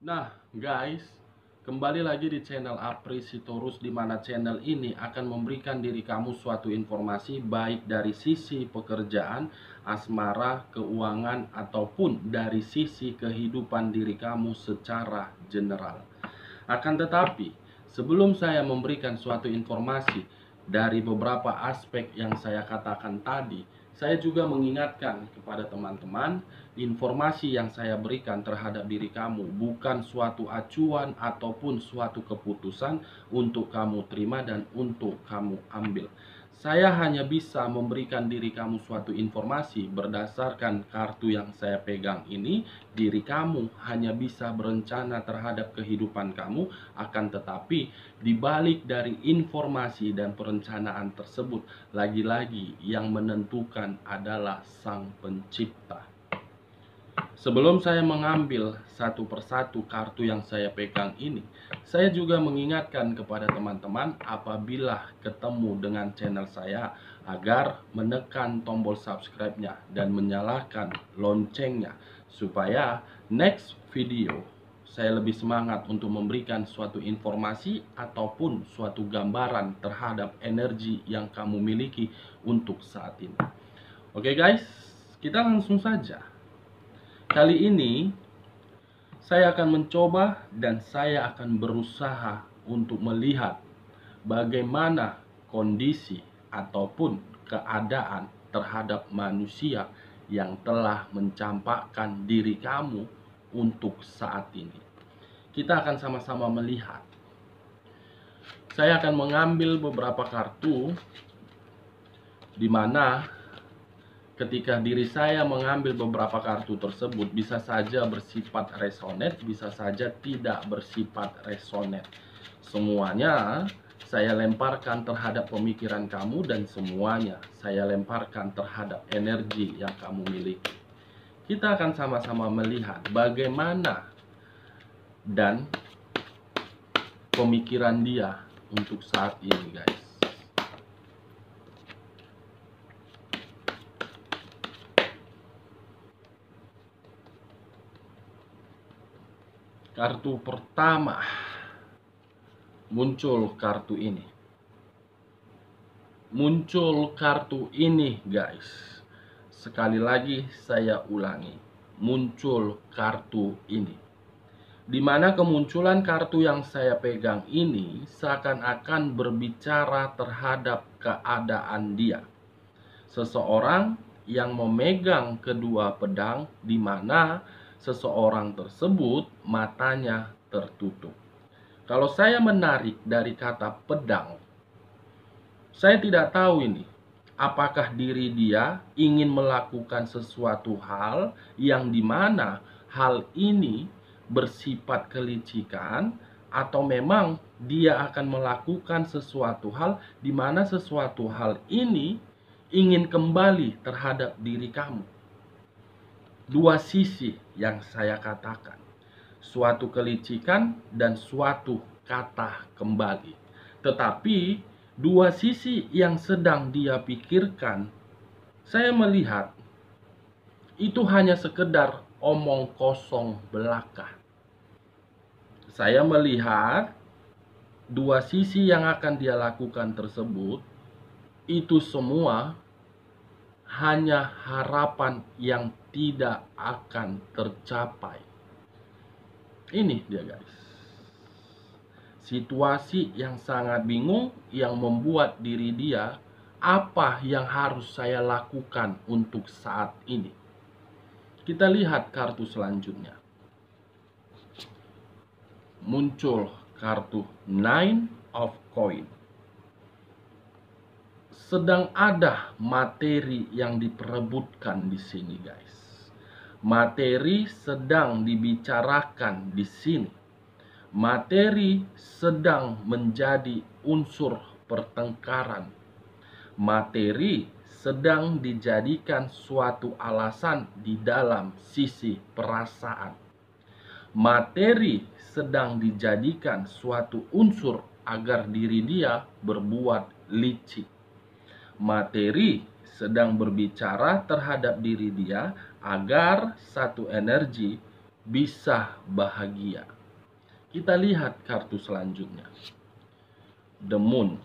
Nah, guys, kembali lagi di channel Apri Sitorus, di mana channel ini akan memberikan diri kamu suatu informasi baik dari sisi pekerjaan, asmara, keuangan, ataupun dari sisi kehidupan diri kamu secara general. Akan tetapi, sebelum saya memberikan suatu informasi dari beberapa aspek yang saya katakan tadi, saya juga mengingatkan kepada teman-teman, informasi yang saya berikan terhadap diri kamu bukan suatu acuan ataupun suatu keputusan untuk kamu terima dan untuk kamu ambil. Saya hanya bisa memberikan diri kamu suatu informasi berdasarkan kartu yang saya pegang ini. Diri kamu hanya bisa berencana terhadap kehidupan kamu, akan tetapi dibalik dari informasi dan perencanaan tersebut, lagi-lagi yang menentukan adalah Sang Pencipta. Sebelum saya mengambil satu persatu kartu yang saya pegang ini, saya juga mengingatkan kepada teman-teman apabila ketemu dengan channel saya agar menekan tombol subscribe-nya dan menyalakan loncengnya supaya next video saya lebih semangat untuk memberikan suatu informasi ataupun suatu gambaran terhadap energi yang kamu miliki untuk saat ini. Oke guys, kita langsung saja. Kali ini saya akan mencoba dan saya akan berusaha untuk melihat bagaimana kondisi ataupun keadaan terhadap manusia yang telah mencampakkan diri kamu untuk saat ini. Kita akan sama-sama melihat. Saya akan mengambil beberapa kartu di mana ketika diri saya mengambil beberapa kartu tersebut bisa saja bersifat resonate, bisa saja tidak bersifat resonate. Semuanya saya lemparkan terhadap pemikiran kamu dan semuanya saya lemparkan terhadap energi yang kamu miliki. Kita akan sama-sama melihat bagaimana dan pemikiran dia untuk saat ini, guys. Kartu pertama, muncul kartu ini. Muncul kartu ini, guys. Sekali lagi saya ulangi, muncul kartu ini. Dimana kemunculan kartu yang saya pegang ini seakan-akan berbicara terhadap keadaan dia. Seseorang yang memegang kedua pedang, di mana seseorang tersebut matanya tertutup. Kalau saya menarik dari kata pedang, saya tidak tahu ini apakah diri dia ingin melakukan sesuatu hal yang dimana hal ini bersifat kelicikan, atau memang dia akan melakukan sesuatu hal di mana sesuatu hal ini ingin kembali terhadap diri kamu. Dua sisi yang saya katakan, suatu kelicikan dan suatu kata kembali. Tetapi dua sisi yang sedang dia pikirkan, saya melihat itu hanya sekedar omong kosong belaka. Saya melihat dua sisi yang akan dia lakukan tersebut, itu semua hanya harapan yang tidak akan tercapai. Ini dia, guys. Situasi yang sangat bingung yang membuat diri dia, apa yang harus saya lakukan untuk saat ini? Kita lihat kartu selanjutnya. Muncul kartu Nine of Coins. Sedang ada materi yang diperebutkan di sini, guys. Materi sedang dibicarakan di sini. Materi sedang menjadi unsur pertengkaran. Materi sedang dijadikan suatu alasan di dalam sisi perasaan. Materi sedang dijadikan suatu unsur agar diri dia berbuat licik. Materi sedang berbicara terhadap diri dia agar satu energi bisa bahagia. Kita lihat kartu selanjutnya. The Moon.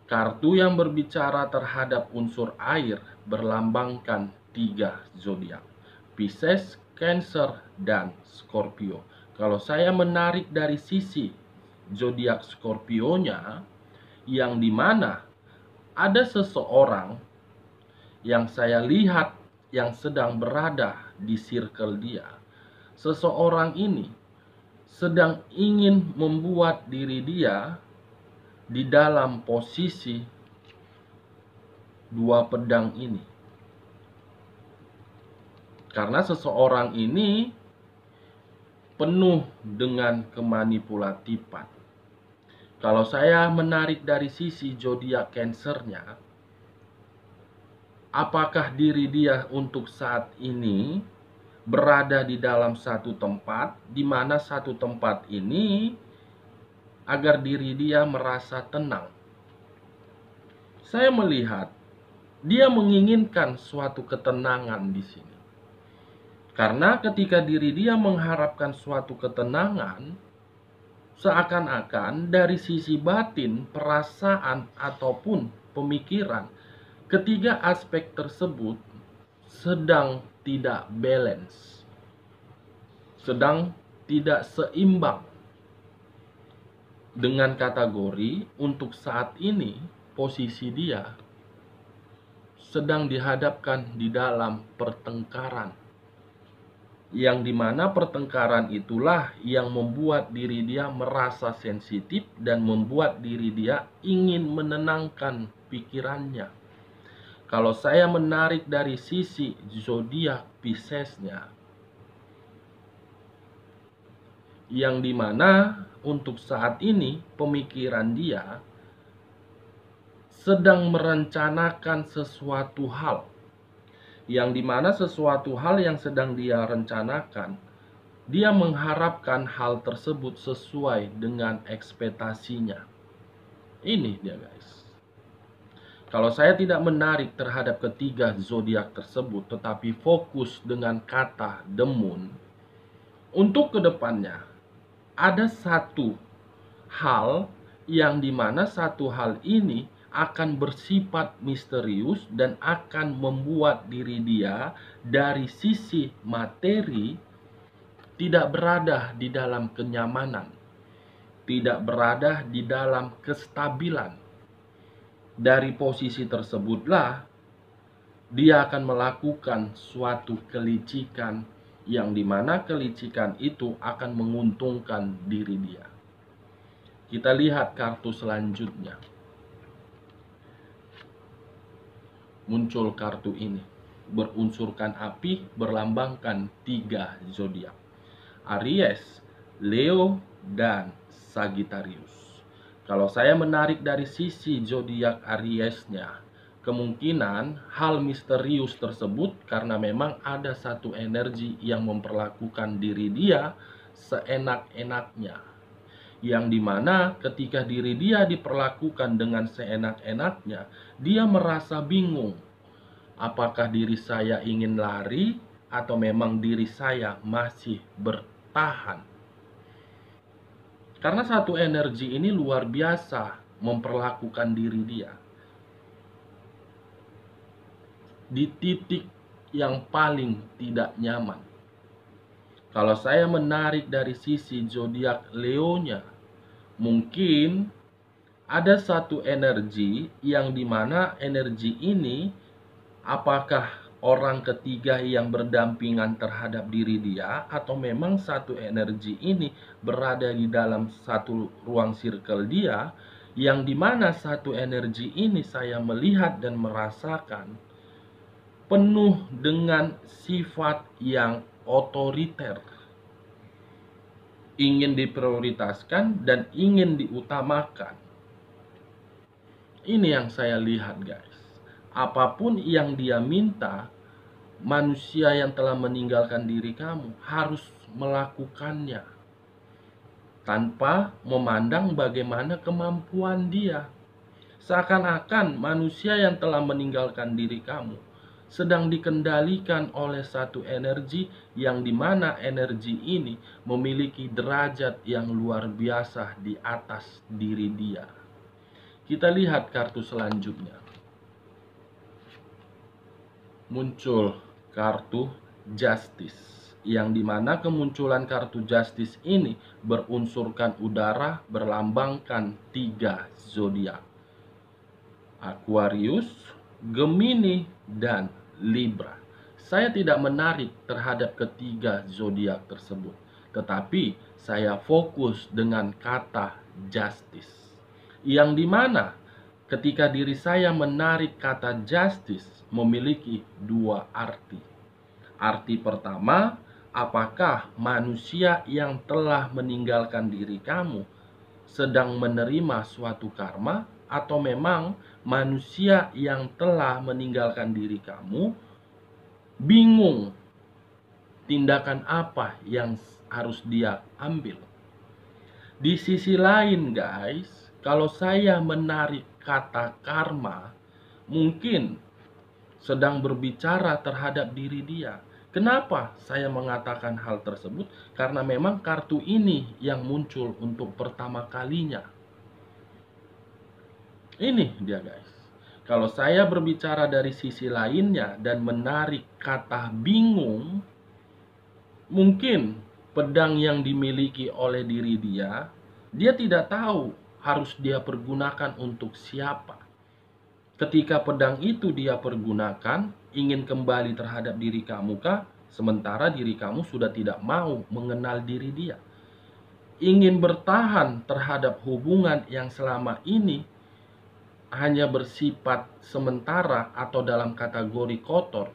Kartu yang berbicara terhadap unsur air berlambangkan 3 zodiak. Pisces, Cancer, dan Scorpio. Kalau saya menarik dari sisi zodiak Scorpio-nya, yang dimana ada seseorang yang saya lihat yang sedang berada di circle dia. Seseorang ini sedang ingin membuat diri dia di dalam posisi 2 pedang ini. Karena seseorang ini penuh dengan kemanipulatifan. Kalau saya menarik dari sisi zodiak Cancer-nya, apakah diri dia untuk saat ini berada di dalam satu tempat, di mana satu tempat ini agar diri dia merasa tenang. Saya melihat dia menginginkan suatu ketenangan di sini. Karena ketika diri dia mengharapkan suatu ketenangan, seakan-akan dari sisi batin, perasaan, ataupun pemikiran, ketiga aspek tersebut sedang tidak balance, sedang tidak seimbang. Dengan kategori untuk saat ini posisi dia sedang dihadapkan di dalam pertengkaran, yang dimana pertengkaran itulah yang membuat diri dia merasa sensitif dan membuat diri dia ingin menenangkan pikirannya. Kalau saya menarik dari sisi zodiak Pisces-nya, yang dimana untuk saat ini pemikiran dia sedang merencanakan sesuatu hal, yang dimana sesuatu hal yang sedang dia rencanakan, dia mengharapkan hal tersebut sesuai dengan ekspektasinya. Ini dia guys. Kalau saya tidak menarik terhadap ketiga zodiak tersebut, tetapi fokus dengan kata The Moon, untuk kedepannya ada satu hal yang dimana satu hal ini akan bersifat misterius dan akan membuat diri dia dari sisi materi tidak berada di dalam kenyamanan, tidak berada di dalam kestabilan. Dari posisi tersebutlah dia akan melakukan suatu kelicikan, yang dimana kelicikan itu akan menguntungkan diri dia. Kita lihat kartu selanjutnya. Muncul kartu ini, berunsurkan api, berlambangkan 3 zodiak. Aries, Leo, dan Sagittarius. Kalau saya menarik dari sisi zodiak Aries-nya, kemungkinan hal misterius tersebut karena memang ada satu energi yang memperlakukan diri dia seenak-enaknya, yang dimana ketika diri dia diperlakukan dengan seenak-enaknya, dia merasa bingung. Apakah diri saya ingin lari atau memang diri saya masih bertahan? Karena satu energi ini luar biasa memperlakukan diri dia di titik yang paling tidak nyaman. Kalau saya menarik dari sisi zodiak Leo-nya, mungkin ada satu energi yang dimana energi ini apakah orang ketiga yang berdampingan terhadap diri dia, atau memang satu energi ini berada di dalam satu ruang circle dia, yang dimana satu energi ini saya melihat dan merasakan penuh dengan sifat yang otoriter, ingin diprioritaskan dan ingin diutamakan. Ini yang saya lihat guys. Apapun yang dia minta, manusia yang telah meninggalkan diri kamu harus melakukannya tanpa memandang bagaimana kemampuan dia. Seakan-akan manusia yang telah meninggalkan diri kamu sedang dikendalikan oleh satu energi yang dimana energi ini memiliki derajat yang luar biasa di atas diri dia. Kita lihat kartu selanjutnya. Muncul kartu Justice, yang dimana kemunculan kartu Justice ini berunsurkan udara, berlambangkan 3 zodiak: Aquarius, Gemini, dan Libra. Saya tidak menarik terhadap ketiga zodiak tersebut, tetapi saya fokus dengan kata Justice, yang dimana ketika diri saya menarik kata Justice memiliki 2 arti. Arti pertama, apakah manusia yang telah meninggalkan diri kamu sedang menerima suatu karma, atau memang manusia yang telah meninggalkan diri kamu bingung tindakan apa yang harus dia ambil. Di sisi lain guys, kalau saya menarik kata karma, mungkin sedang berbicara terhadap diri dia. Kenapa saya mengatakan hal tersebut? Karena memang kartu ini yang muncul untuk pertama kalinya. Ini dia guys. Kalau saya berbicara dari sisi lainnya dan menarik kata bingung, mungkin pedang yang dimiliki oleh diri dia tidak tahu harus dia pergunakan untuk siapa. Ketika pedang itu dia pergunakan, ingin kembali terhadap diri kamu kah? Sementara diri kamu sudah tidak mau mengenal diri dia. Ingin bertahan terhadap hubungan yang selama ini hanya bersifat sementara atau dalam kategori kotor.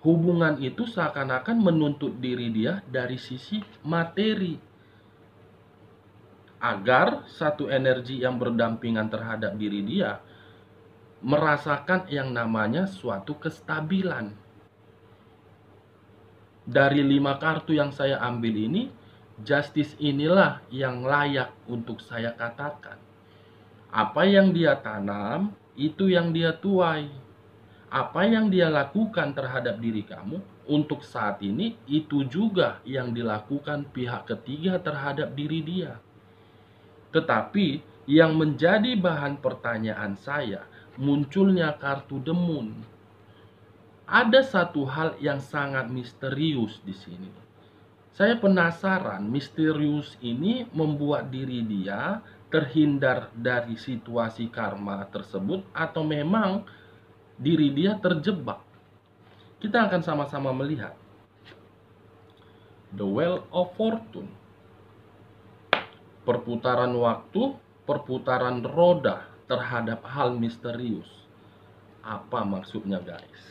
Hubungan itu seakan-akan menuntut diri dia dari sisi materi, agar satu energi yang berdampingan terhadap diri dia merasakan yang namanya suatu kestabilan. Dari 5 kartu yang saya ambil ini, Justice inilah yang layak untuk saya katakan. Apa yang dia tanam, itu yang dia tuai. Apa yang dia lakukan terhadap diri kamu untuk saat ini, itu juga yang dilakukan pihak ketiga terhadap diri dia. Tetapi yang menjadi bahan pertanyaan saya, munculnya kartu The Moon. Ada satu hal yang sangat misterius di sini. Saya penasaran, misterius ini membuat diri dia terhindar dari situasi karma tersebut, atau memang diri dia terjebak. Kita akan sama-sama melihat. The Wheel of Fortune. Perputaran waktu, perputaran roda terhadap hal misterius. Apa maksudnya guys?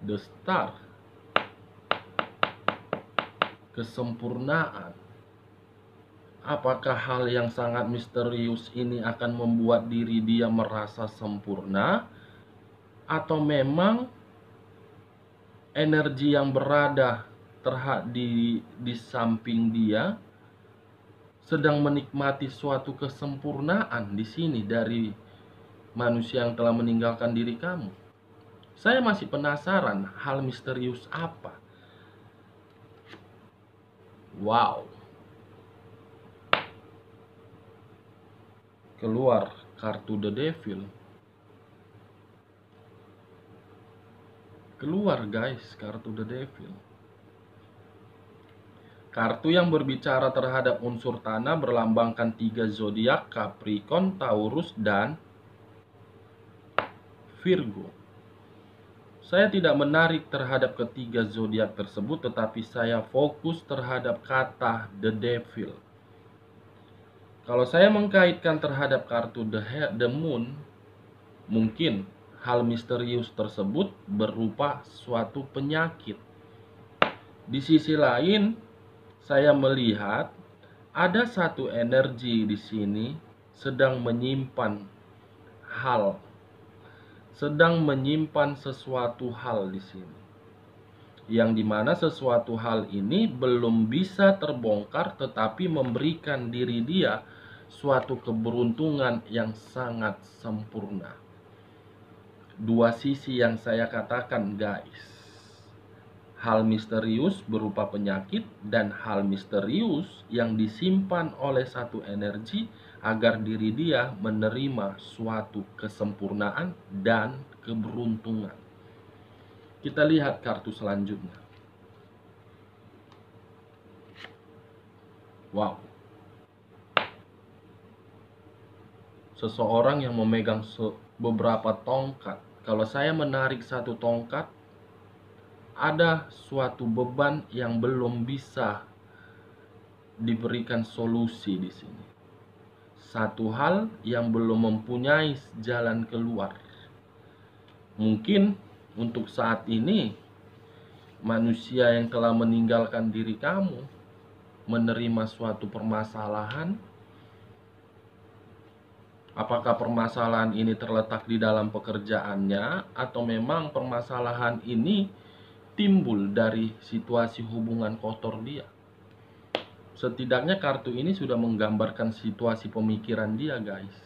The Star. Kesempurnaan. Apakah hal yang sangat misterius ini akan membuat diri dia merasa sempurna, atau memang energi yang berada di samping dia sedang menikmati suatu kesempurnaan di sini dari manusia yang telah meninggalkan diri kamu? Saya masih penasaran hal misterius apa. Wow. Keluar kartu The Devil. Keluar guys kartu The Devil. Kartu yang berbicara terhadap unsur tanah berlambangkan 3 zodiak: Capricorn, Taurus, dan Virgo. Saya tidak menarik terhadap ketiga zodiak tersebut, tetapi saya fokus terhadap kata The Devil. Kalau saya mengkaitkan terhadap kartu The Moon, mungkin hal misterius tersebut berupa suatu penyakit. Di sisi lain, saya melihat ada satu energi di sini sedang menyimpan sesuatu hal di sini, yang dimana sesuatu hal ini belum bisa terbongkar, tetapi memberikan diri dia suatu keberuntungan yang sangat sempurna. Dua sisi yang saya katakan, guys. Hal misterius berupa penyakit dan hal misterius yang disimpan oleh satu energi agar diri dia menerima suatu kesempurnaan dan keberuntungan. Kita lihat kartu selanjutnya. Wow. Seseorang yang memegang beberapa tongkat. Kalau saya menarik satu tongkat, ada suatu beban yang belum bisa diberikan solusi di sini. Satu hal yang belum mempunyai jalan keluar. Mungkin untuk saat ini manusia yang telah meninggalkan diri kamu menerima suatu permasalahan. Apakah permasalahan ini terletak di dalam pekerjaannya atau memang permasalahan ini timbul dari situasi hubungan kotor dia? Setidaknya kartu ini sudah menggambarkan situasi pemikiran dia, guys.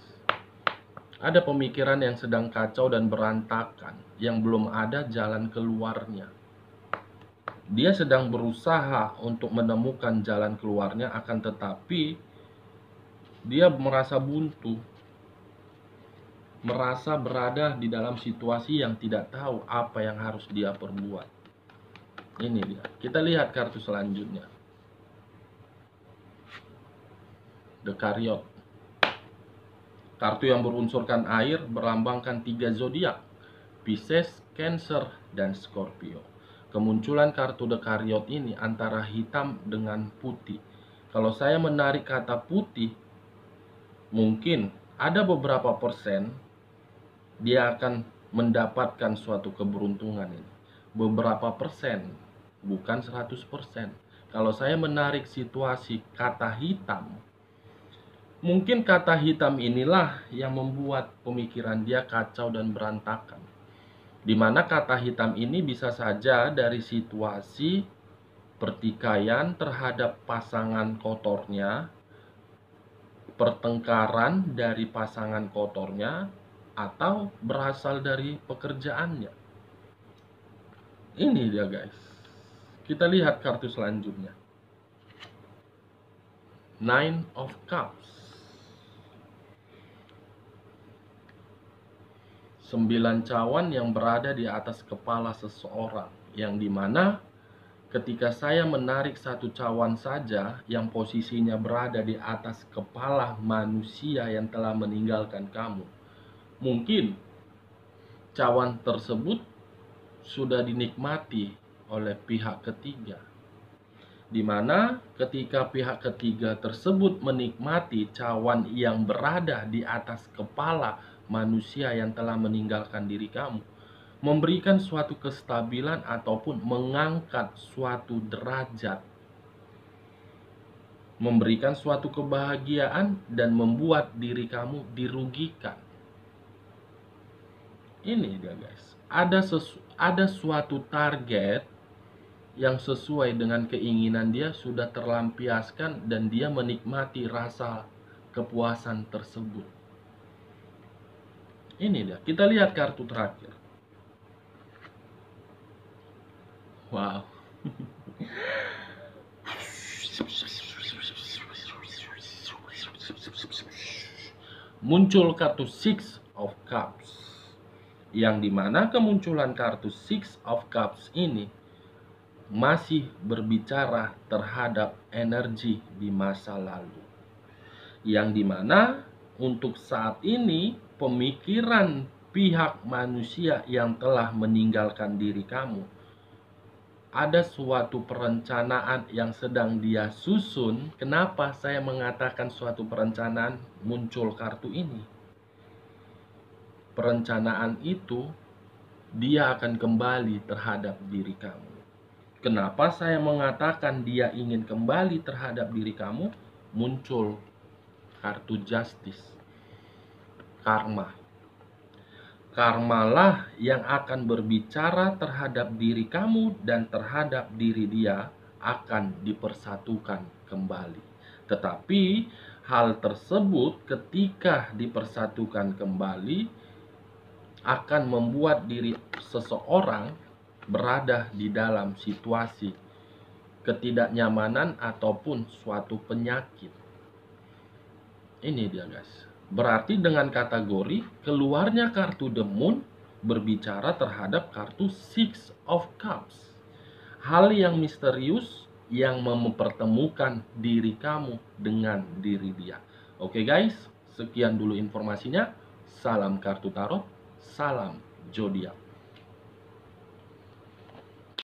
Ada pemikiran yang sedang kacau dan berantakan, yang belum ada jalan keluarnya. Dia sedang berusaha untuk menemukan jalan keluarnya, akan tetapi dia merasa buntu, merasa berada di dalam situasi yang tidak tahu apa yang harus dia perbuat. Ini dia. Kita lihat kartu selanjutnya. The Chariot. Kartu yang berunsurkan air berlambangkan 3 zodiak: Pisces, Cancer, dan Scorpio. Kemunculan kartu The Chariot ini antara hitam dengan putih. Kalau saya menarik kata putih, mungkin ada beberapa persen dia akan mendapatkan suatu keberuntungan ini. Beberapa persen, bukan 100%. Kalau saya menarik situasi kata hitam, mungkin kata hitam inilah yang membuat pemikiran dia kacau dan berantakan. Dimana kata hitam ini bisa saja dari situasi pertikaian terhadap pasangan kotornya, pertengkaran dari pasangan kotornya, atau berasal dari pekerjaannya. Ini dia, guys. Kita lihat kartu selanjutnya. Nine of Cups. 9 cawan yang berada di atas kepala seseorang, yang dimana ketika saya menarik satu cawan saja yang posisinya berada di atas kepala manusia yang telah meninggalkan kamu, mungkin cawan tersebut sudah dinikmati oleh pihak ketiga, dimana ketika pihak ketiga tersebut menikmati cawan yang berada di atas kepala manusia yang telah meninggalkan diri kamu, memberikan suatu kestabilan ataupun mengangkat suatu derajat, memberikan suatu kebahagiaan dan membuat diri kamu dirugikan. Ini dia, guys. Ada suatu target yang sesuai dengan keinginan dia sudah terlampiaskan dan dia menikmati rasa kepuasan tersebut. Ini dia. Kita lihat kartu terakhir. Wow. Muncul kartu Six of Cups, yang dimana kemunculan kartu Six of Cups ini masih berbicara terhadap energi di masa lalu, yang dimana untuk saat ini pemikiran pihak manusia yang telah meninggalkan diri kamu, ada suatu perencanaan yang sedang dia susun. Kenapa saya mengatakan suatu perencanaan? Muncul kartu ini. Perencanaan itu dia akan kembali terhadap diri kamu. Kenapa saya mengatakan dia ingin kembali terhadap diri kamu? Muncul kartu Justice. Karma. Karmalah yang akan berbicara terhadap diri kamu dan terhadap diri dia akan dipersatukan kembali. Tetapi hal tersebut ketika dipersatukan kembali akan membuat diri seseorang berada di dalam situasi ketidaknyamanan ataupun suatu penyakit. Ini dia guys. Berarti dengan kategori keluarnya kartu The Moon berbicara terhadap kartu Six of Cups. Hal yang misterius yang mempertemukan diri kamu dengan diri dia. Oke guys, sekian dulu informasinya. Salam kartu tarot, salam zodiak.